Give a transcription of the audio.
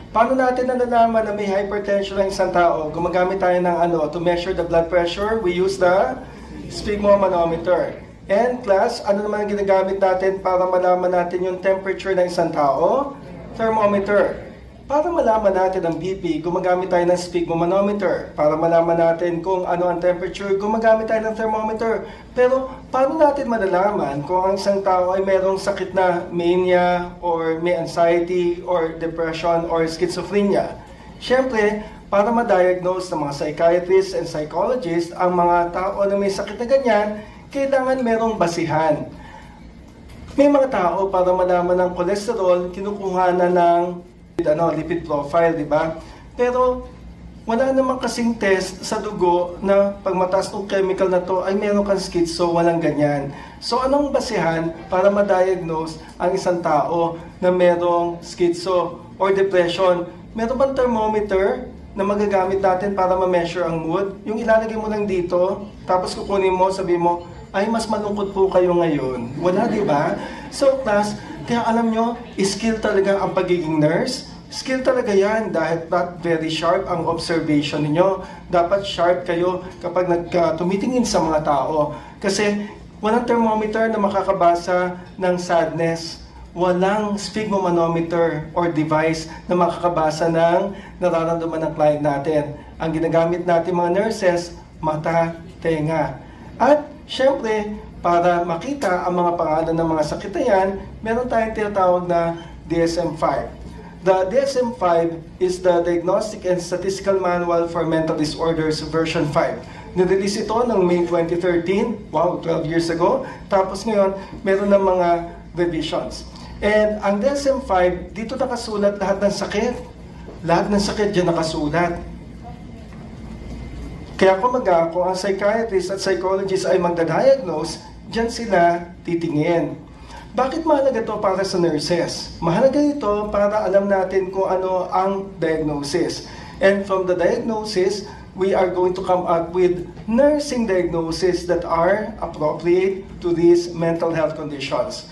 Paano natin nalalaman na may hypertension ang isang tao? Gumagamit tayo ng to measure the blood pressure, we use the sphygmomanometer. And class, ano naman ang ginagamit natin para malaman natin yung temperature ng isang tao? Thermometer. Para malaman natin ang BP, gumagamit tayo ng sphygmomanometer. Para malaman natin kung ano ang temperature, gumagamit tayo ng thermometer. Pero paano natin malalaman kung ang isang tao ay mayroong sakit na mania, or may anxiety, or depression, or schizophrenia? Siyempre, para ma-diagnose ng mga psychiatrists and psychologists ang mga tao na may sakit na ganyan, kailangan merong basihan. May mga tao para malaman ng cholesterol, kinukuha na ng lipid profile, di ba? Pero wala namang kasing test sa dugo na pag mataas ng chemical na to ay meron kang schizo, walang ganyan. So anong basihan para ma-diagnose ang isang tao na merong schizo or depression? Meron bang thermometer na magagamit natin para ma-measure ang mood? Yung ilalagay mo lang dito, tapos kukunin mo, sabi mo, ay mas malungkot po kayo ngayon. Wala, di ba? So class, kaya alam nyo, skill talaga ang pagiging nurse. Skill talaga yan dahil not very sharp ang observation ninyo. Dapat sharp kayo kapag tumitingin sa mga tao. Kasi walang thermometer na makakabasa ng sadness. Walang sphygmomanometer or device na makakabasa ng nararamdaman ng client natin. Ang ginagamit natin mga nurses, mata, tenga. At syempre, para makita ang mga pangalan ng mga sakit na yan, meron tayong tinatawag na DSM-5. The DSM-5 is the Diagnostic and Statistical Manual for Mental Disorders version 5. Nirelease ito noong May 2013, wow, 12 years ago. Tapos ngayon, meron ng mga revisions. And ang DSM-5, dito nakasulat lahat ng sakit. Lahat ng sakit dyan nakasulat. Kaya kung ang psychiatrist at psychologist ay magda-diagnose, dyan sila titingin. Bakit mahalaga ito para sa nurses? Mahalaga ito para alam natin kung ano ang diagnosis. And from the diagnosis, we are going to come up with nursing diagnoses that are appropriate to these mental health conditions.